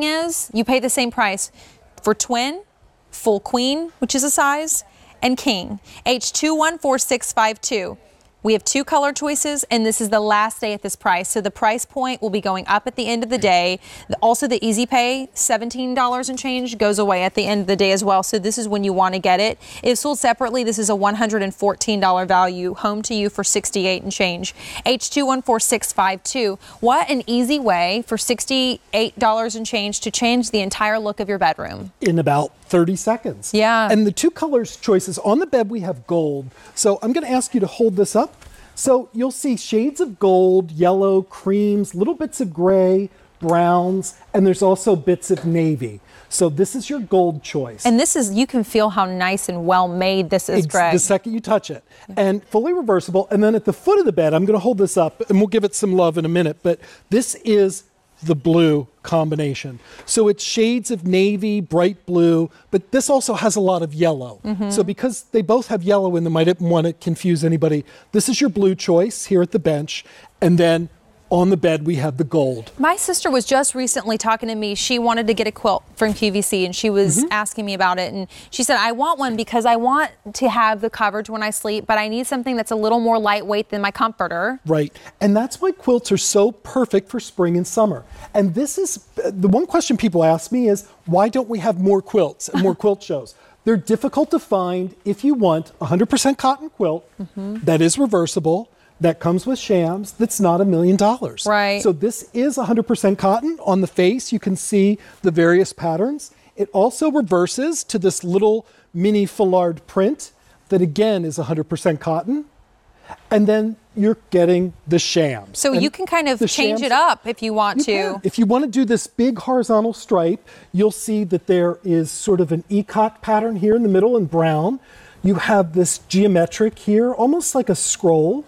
thing is, you pay the same price for twin, full queen, which is a size, and king. H214652. We have 2 color choices, and this is the last day at this price. So the price point will be going up at the end of the day. Also, the easy pay, $17 and change, goes away at the end of the day as well. So this is when you want to get it. If sold separately, this is a $114 value, home to you for $68 and change. H214652. What an easy way for $68 and change to change the entire look of your bedroom. In about 30 seconds. Yeah. And the 2 colors choices on the bed, we have gold. So I'm going to ask you to hold this up. So you'll see shades of gold, yellow, creams, little bits of gray, browns, and there's also bits of navy. So this is your gold choice. And this is, you can feel how nice and well made this is, Greg. The second you touch it. Yeah. And fully reversible. And then at the foot of the bed, I'm going to hold this up and we'll give it some love in a minute, but this is the blue combination. So it's shades of navy, bright blue, but this also has a lot of yellow. So because they both have yellow in them, I didn't want to confuse anybody. This is your blue choice here at the bench. And then on the bed, we have the gold. My sister was just recently talking to me. She wanted to get a quilt from QVC, and she was asking me about it. And she said, I want one because I want to have the coverage when I sleep, but I need something that's a little more lightweight than my comforter. Right. And that's why quilts are so perfect for spring and summer. And this is the one question people ask me is, why don't we have more quilts and more quilt shows? They're difficult to find if you want a 100% cotton quilt that is reversible, that comes with shams, that's not $1 million. Right. So this is 100% cotton. On the face, you can see the various patterns. It also reverses to this little mini foulard print that again is 100% cotton. And then you're getting the shams. So you can kind of change it up if you want to. If you want to do this big horizontal stripe, you'll see that there is sort of an ikat pattern here in the middle in brown. You have this geometric here, almost like a scroll.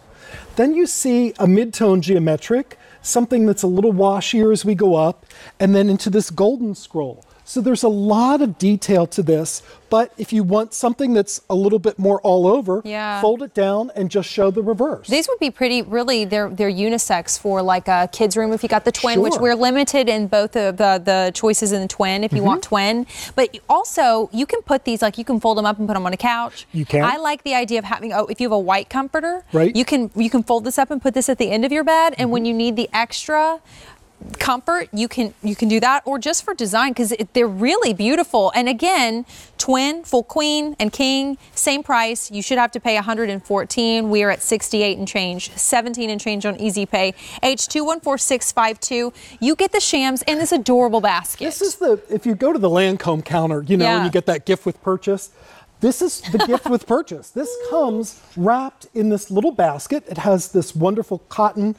Then you see a mid-tone geometric, something that's a little washier as we go up, and then into this golden scroll. So there's a lot of detail to this, but if you want something that's a little bit more all over, fold it down and just show the reverse. These would be pretty, really, they're unisex for like a kid's room if you got the twin, which we're limited in both of the choices in the twin if you want twin. But also, you can put these, like you can fold them up and put them on a couch. You can. I like the idea of having, if you have a white comforter, right. you can fold this up and put this at the end of your bed, and when you need the extra comfort, you can do that, or just for design, because they're really beautiful. And again, twin, full queen, and king, same price. You should have to pay $114. We are at $68 and change, $17 and change on easy pay. H214652. You get the shams in this adorable basket. This is if you go to the Lancome counter, and you get that gift with purchase. This is the gift with purchase. This comes wrapped in this little basket. It has this wonderful cotton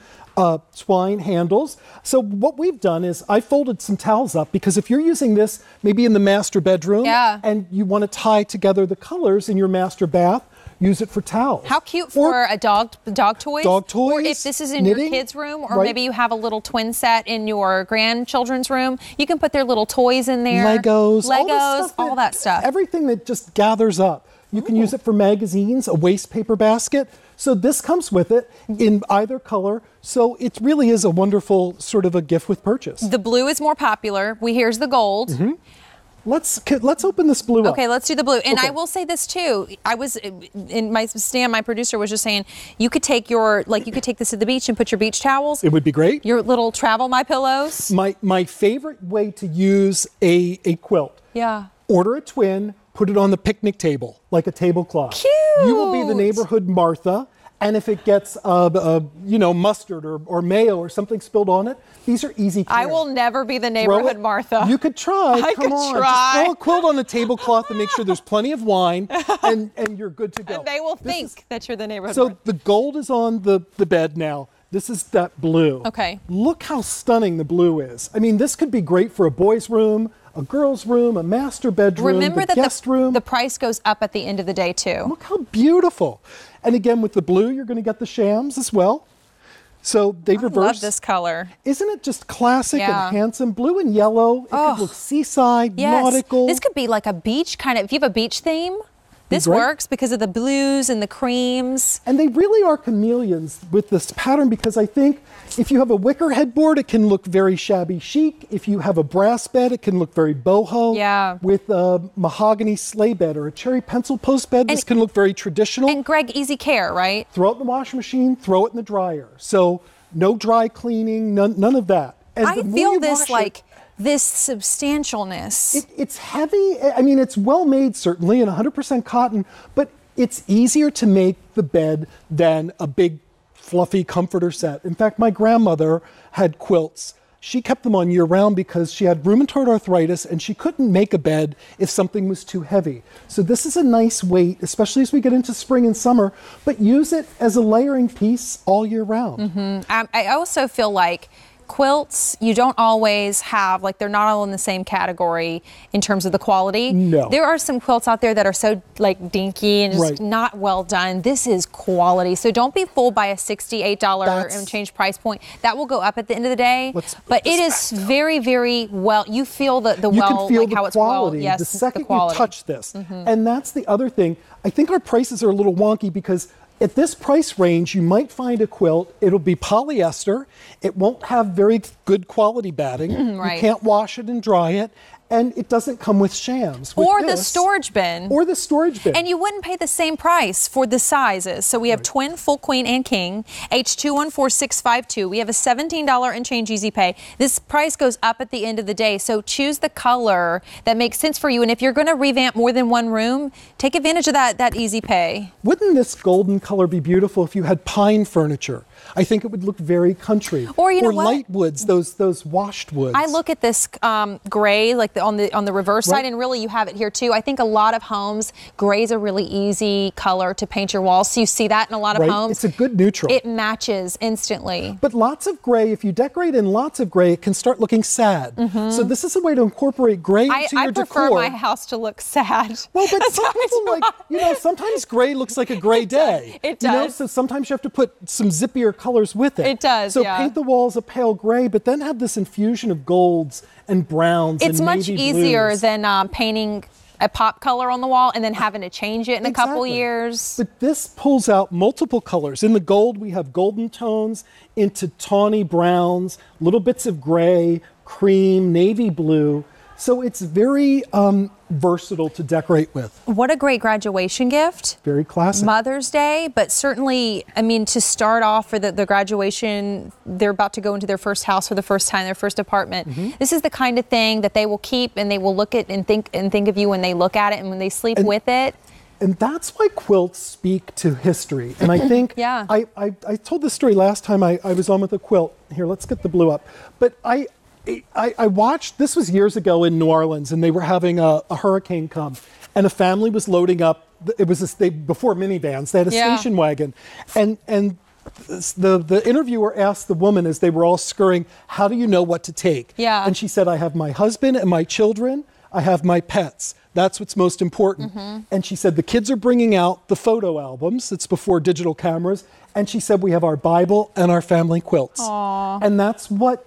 twine handles. So what we've done is I folded some towels up, because if you're using this maybe in the master bedroom and you want to tie together the colors in your master bath, use it for towels. How cute for a dog toys. Dog toys. Or if this is in knitting, your kids' room, or maybe you have a little twin set in your grandchildren's room, you can put their little toys in there. Legos, all that stuff. Everything that just gathers up. You can use it for magazines, a waste paper basket. So this comes with it in either color. So it really is a wonderful sort of a gift with purchase. The blue is more popular. Here's the gold. Let's open this blue up. Okay, let's do the blue. And I will say this too. I was in my producer was just saying, you could take this to the beach and put your beach towels. It would be great. Your little travel My Pillows. My favorite way to use a quilt. Yeah. Order a twin, put it on the picnic table, like a tablecloth. Cute. You will be the neighborhood Martha. And if it gets, mustard or mayo or something spilled on it, these are easy care. I will never be the neighborhood Martha. You could try. I Come could on. try. Just throw a quilt on the tablecloth and make sure there's plenty of wine, and you're good to go. And they will think that you're the neighborhood So Martha. the gold is on the bed now. This is that blue. Okay. Look how stunning the blue is. I mean, this could be great for a boy's room, a girl's room, a master bedroom, Remember that guest room. The price goes up at the end of the day too. Look how beautiful. And again, with the blue, you're going to get the shams as well. So they reverse. I love this color. Isn't it just classic and handsome? Blue and yellow. It could look seaside, nautical. This could be like a beach kind of, if you have a beach theme, This works because of the blues and the creams. And they really are chameleons with this pattern, because I think if you have a wicker headboard, it can look very shabby chic. If you have a brass bed, it can look very boho. Yeah. With a mahogany sleigh bed or a cherry pencil post bed, this can look very traditional. And Greg, easy care, right? Throw it in the washing machine, throw it in the dryer. So no dry cleaning, none of that. And I feel this like this substantialness. It's heavy. I mean, it's well made, certainly, and 100% cotton, but it's easier to make the bed than a big, fluffy comforter set. In fact, my grandmother had quilts. She kept them on year-round because she had rheumatoid arthritis and she couldn't make a bed if something was too heavy. So this is a nice weight, especially as we get into spring and summer, but use it as a layering piece all year round. I also feel like quilts, you don't always have, like, they're not all in the same category in terms of the quality. No. There are some quilts out there that are so, like, dinky and just not well done. This is quality. So don't be fooled by a $68 and change price point. That will go up at the end of the day. But it is very, very well, you feel how it's quality well. Yes, the second quality. you touch this. And that's the other thing. I think our prices are a little wonky because at this price range, you might find a quilt. It'll be polyester. It won't have very good quality batting. You can't wash it and dry it. And it doesn't come with shams. Or the storage bin. Or the storage bin. And you wouldn't pay the same price for the sizes. So we have twin, full, queen, and king, H214652. We have a $17 and change easy pay. This price goes up at the end of the day. So choose the color that makes sense for you. And if you're going to revamp more than one room, take advantage of that easy pay. Wouldn't this golden color be beautiful if you had pine furniture? I think it would look very country. Or you know what? Light woods, those washed woods. I look at this gray, like on the reverse side, and really you have it here too. I think a lot of homes, gray is a really easy color to paint your walls. So you see that in a lot of homes. It's a good neutral. It matches instantly. But lots of gray, if you decorate in lots of gray, it can start looking sad. So this is a way to incorporate gray into your decor. I prefer my house to look sad. Well, but some people sometimes gray looks like a gray day. It does. So sometimes you have to put some zippier colors with it. It does, So paint the walls a pale gray, but then have this infusion of golds and browns and navy blues. It's much easier than painting a pop color on the wall and then having to change it in a couple years. But this pulls out multiple colors. In the gold, we have golden tones into tawny browns, little bits of gray, cream, navy blue. So it's very versatile to decorate with. What a great graduation gift. Very classic. Mother's Day, but certainly, I mean, to start off for the graduation, they're about to go into their first house for the first time, their first apartment. This is the kind of thing that they will keep and they will look at and think of you when they look at it and when they sleep with it. And that's why quilts speak to history. And I think, I told this story last time I was on with a quilt. Here, let's get the blue up. But I watched, this was years ago in New Orleans, and they were having a hurricane come, and a family was loading up. It was before minivans. They had a station wagon, and the interviewer asked the woman as they were all scurrying, "How do you know what to take?" And she said, "I have my husband and my children. I have my pets. That's what's most important." And she said, "The kids are bringing out the photo albums." It's before digital cameras. And she said, "We have our Bible and our family quilts." Aww. And that's what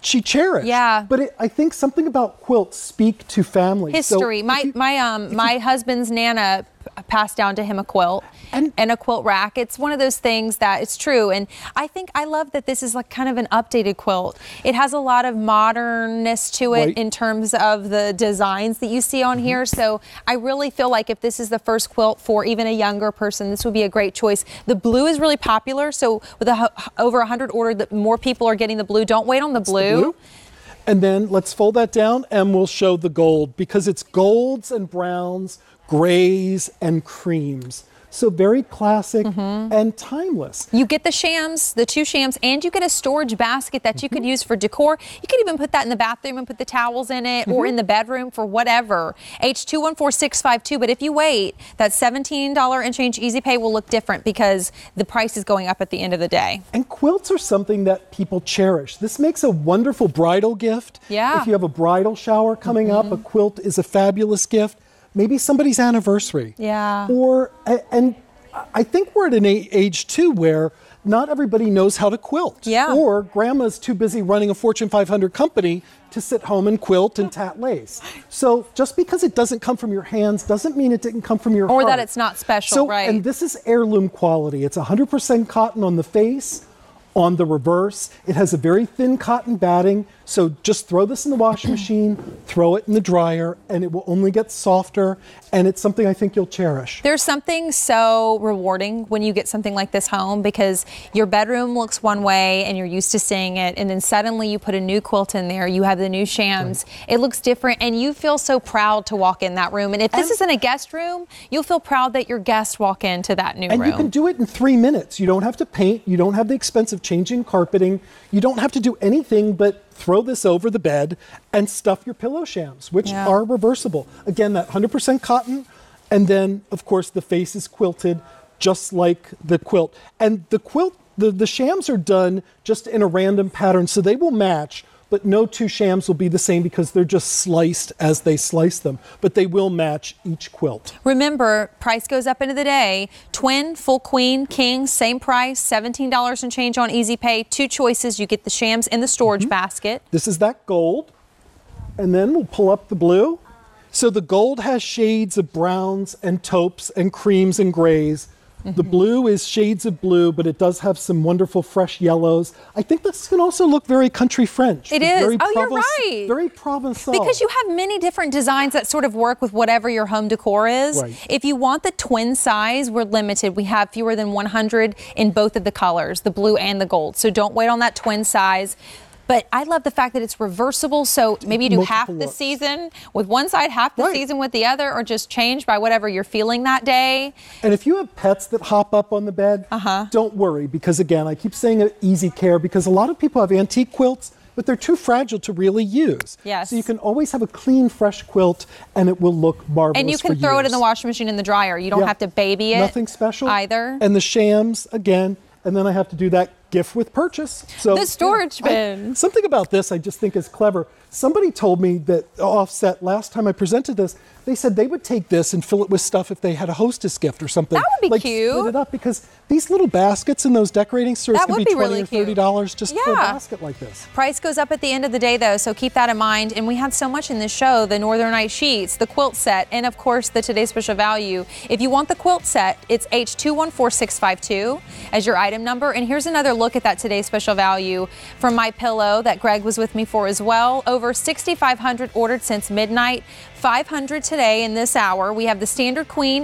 she cherished. But I think something about quilts speak to family. History. So my husband's Nana passed down to him a quilt and a quilt rack. It's one of those things that it's true. And I love that this is like kind of an updated quilt. It has a lot of modernness to it in terms of the designs that you see on here. So I really feel like if this is the first quilt for even a younger person, this would be a great choice. The blue is really popular. So with over 100 ordered, more people are getting the blue. Don't wait on the blue. And then let's fold that down and we'll show the gold, because it's golds and browns, grays and creams. So very classic and timeless. You get the shams, the two shams, and you get a storage basket that you could use for decor. You could even put that in the bathroom and put the towels in it, or in the bedroom for whatever. H214652. But if you wait, that $17 and change easy pay will look different because the price is going up at the end of the day. And quilts are something that people cherish. This makes a wonderful bridal gift. If you have a bridal shower coming up, a quilt is a fabulous gift. Maybe somebody's anniversary. And I think we're at an age too where not everybody knows how to quilt. Yeah. Or grandma's too busy running a Fortune 500 company to sit home and quilt and tat lace. So just because it doesn't come from your hands doesn't mean it didn't come from your heart. Or that it's not special, So, right? and this is heirloom quality. It's 100% cotton on the face, on the reverse. It has a very thin cotton batting. So just throw this in the washing machine, throw it in the dryer, and it will only get softer. And it's something I think you'll cherish. There's something so rewarding when you get something like this home, because your bedroom looks one way and you're used to seeing it, and then suddenly you put a new quilt in there, you have the new shams, it looks different, and you feel so proud to walk in that room. And if this isn't a guest room, you'll feel proud that your guests walk into that new room. And you can do it in 3 minutes. You don't have to paint. You don't have the expense of changing carpeting. You don't have to do anything but throw this over the bed and stuff your pillow shams, which are reversible. Again, that 100% cotton, and then, of course, the face is quilted just like the quilt. And the quilt, the shams are done just in a random pattern, so they will match, but no two shams will be the same because they're just sliced as they slice them. But they will match each quilt. Remember, price goes up into the day. Twin, full queen, king, same price, $17 and change on Easy Pay. 2 choices. You get the shams in the storage basket. This is that gold. And then we'll pull up the blue. So the gold has shades of browns and taupes and creams and grays. The blue is shades of blue, but it does have some wonderful fresh yellows. I think this can also look very country French. It is. Very You're right. Very Provençal. Because you have many different designs that sort of work with whatever your home decor is. Right. If you want the twin size, we're limited. We have fewer than 100 in both of the colors, the blue and the gold. So don't wait on that twin size. But I love the fact that it's reversible, so maybe you do half the season with one side, half the season with the other, or just change by whatever you're feeling that day. And if you have pets that hop up on the bed, don't worry, because again, I keep saying easy care, because a lot of people have antique quilts, but they're too fragile to really use. Yes. So you can always have a clean, fresh quilt, and it will look marvelous. And you can throw it in the washing machine in the dryer. You don't have to baby it. Nothing special either. And the shams, again, and then I have to do that gift with purchase. So the storage bin. Something about this I just think is clever. Somebody told me that Offset, last time I presented this, they said they would take this and fill it with stuff if they had a hostess gift or something. That would be like, cute. Split it up, because these little baskets in those decorating stores That can would be be really $20 or $30 just for a basket like this. Price goes up at the end of the day, though, so keep that in mind. And we have so much in this show: the Northern Night sheets, the quilt set, and of course the Today's Special Value. If you want the quilt set, it's H214652 as your item number. And here's another look at that Today's Special Value from My Pillow that Greg was with me for as well. Over 6,500 ordered since midnight. 500 today in this hour. We have the standard queen